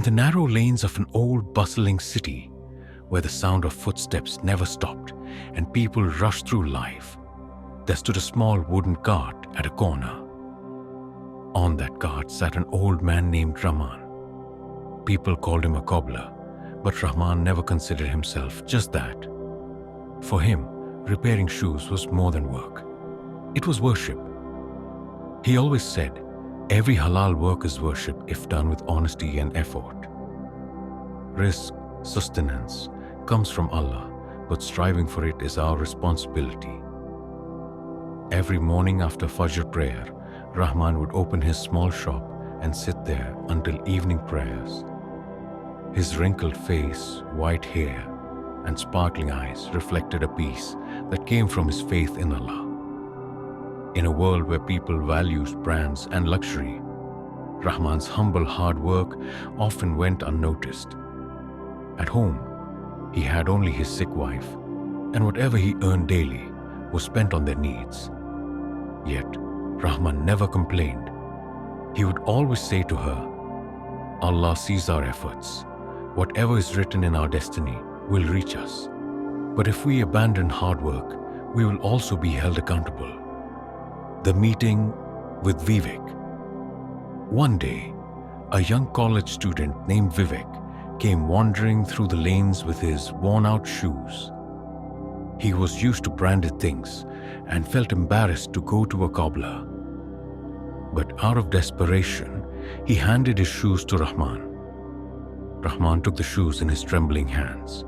In the narrow lanes of an old bustling city, where the sound of footsteps never stopped and people rushed through life, there stood a small wooden cart at a corner. On that cart sat an old man named Rahman. People called him a cobbler, but Rahman never considered himself just that. For him, repairing shoes was more than work. It was worship. He always said, every halal work is worship if done with honesty and effort. Risk, sustenance, comes from Allah, but striving for it is our responsibility. Every morning after Fajr prayer, Rahman would open his small shop and sit there until evening prayers. His wrinkled face, white hair, and sparkling eyes reflected a peace that came from his faith in Allah. In a world where people values brands and luxury, Rahman's humble hard work often went unnoticed. At home, he had only his sick wife, and whatever he earned daily was spent on their needs. Yet, Rahman never complained. He would always say to her, Allah sees our efforts. Whatever is written in our destiny will reach us. But if we abandon hard work, we will also be held accountable. The meeting with Vivek. One day, a young college student named Vivek came wandering through the lanes with his worn-out shoes. He was used to branded things and felt embarrassed to go to a cobbler. But out of desperation, he handed his shoes to Rahman. Rahman took the shoes in his trembling hands,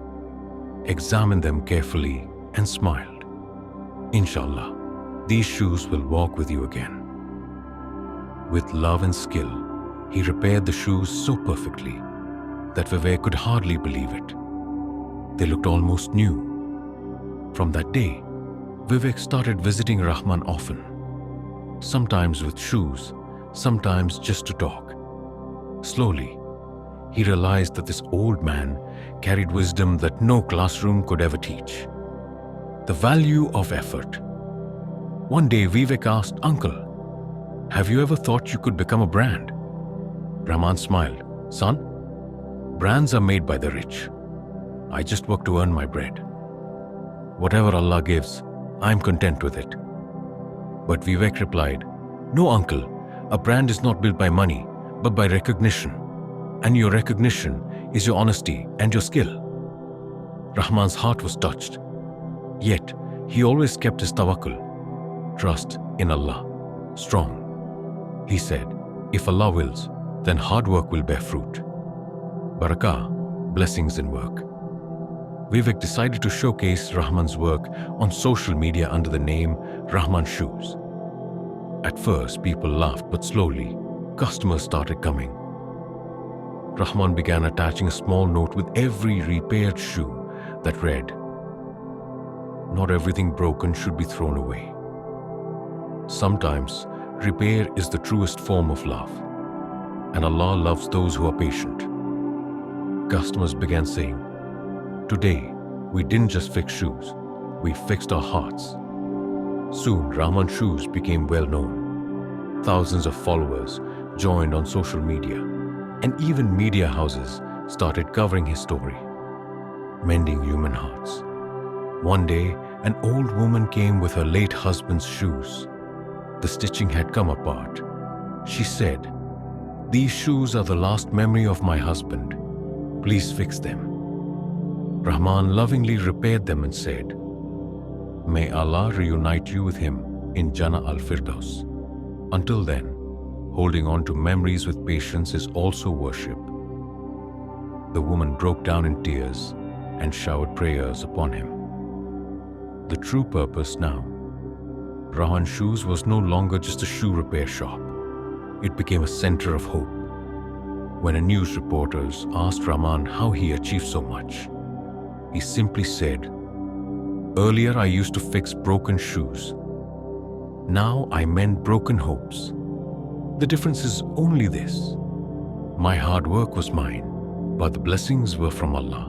examined them carefully, and smiled. Inshallah, these shoes will walk with you again. With love and skill, he repaired the shoes so perfectly that Vivek could hardly believe it. They looked almost new. From that day, Vivek started visiting Rahman often, sometimes with shoes, sometimes just to talk. Slowly, he realized that this old man carried wisdom that no classroom could ever teach. The value of effort. One day, Vivek asked, "Uncle, have you ever thought you could become a brand?" Rahman smiled. "Son, brands are made by the rich. I just work to earn my bread. Whatever Allah gives, I'm content with it." But Vivek replied, "No, uncle, a brand is not built by money, but by recognition. And your recognition is your honesty and your skill." Rahman's heart was touched. Yet, he always kept his tawakkul, trust in Allah, strong. He said, if Allah wills, then hard work will bear fruit. Barakah, blessings in work. Vivek decided to showcase Rahman's work on social media under the name Rahman Shoes. At first, people laughed, but slowly, customers started coming. Rahman began attaching a small note with every repaired shoe that read, "Not everything broken should be thrown away." Sometimes, repair is the truest form of love, and Allah loves those who are patient. Customers began saying, "Today, we didn't just fix shoes, we fixed our hearts." Soon, Rahman Shoes became well known. Thousands of followers joined on social media, and even media houses started covering his story, mending human hearts. One day, an old woman came with her late husband's shoes. The stitching had come apart. She said, "These shoes are the last memory of my husband. Please fix them." Rahman lovingly repaired them and said, "May Allah reunite you with him in Jannah al-Firdaus. Until then, holding on to memories with patience is also worship." The woman broke down in tears and showered prayers upon him. The true purpose now. Rahman Shoes was no longer just a shoe repair shop. It became a center of hope. When a news reporter asked Rahman how he achieved so much, he simply said, "Earlier I used to fix broken shoes. Now I mend broken hopes. The difference is only this. My hard work was mine, but the blessings were from Allah."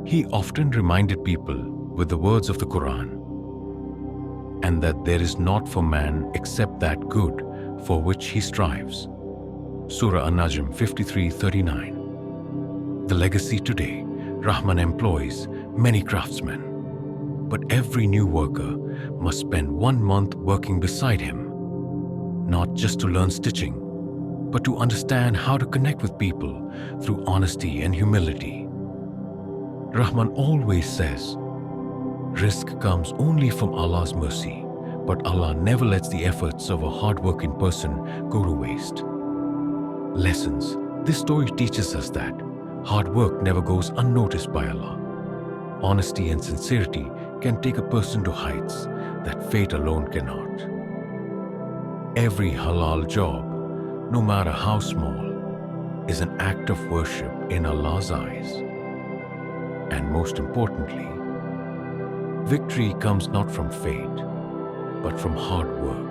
He often reminded people with the words of the Quran, and that there is not for man except that good for which he strives. Surah An-Najm 53:39. The legacy today, Rahman employs many craftsmen, but every new worker must spend 1 month working beside him, not just to learn stitching, but to understand how to connect with people through honesty and humility. Rahman always says, risk comes only from Allah's mercy, but Allah never lets the efforts of a hardworking person go to waste. Lessons. This story teaches us that hard work never goes unnoticed by Allah. Honesty and sincerity can take a person to heights that fate alone cannot. Every halal job, no matter how small, is an act of worship in Allah's eyes. And most importantly, victory comes not from fate, but from hard work.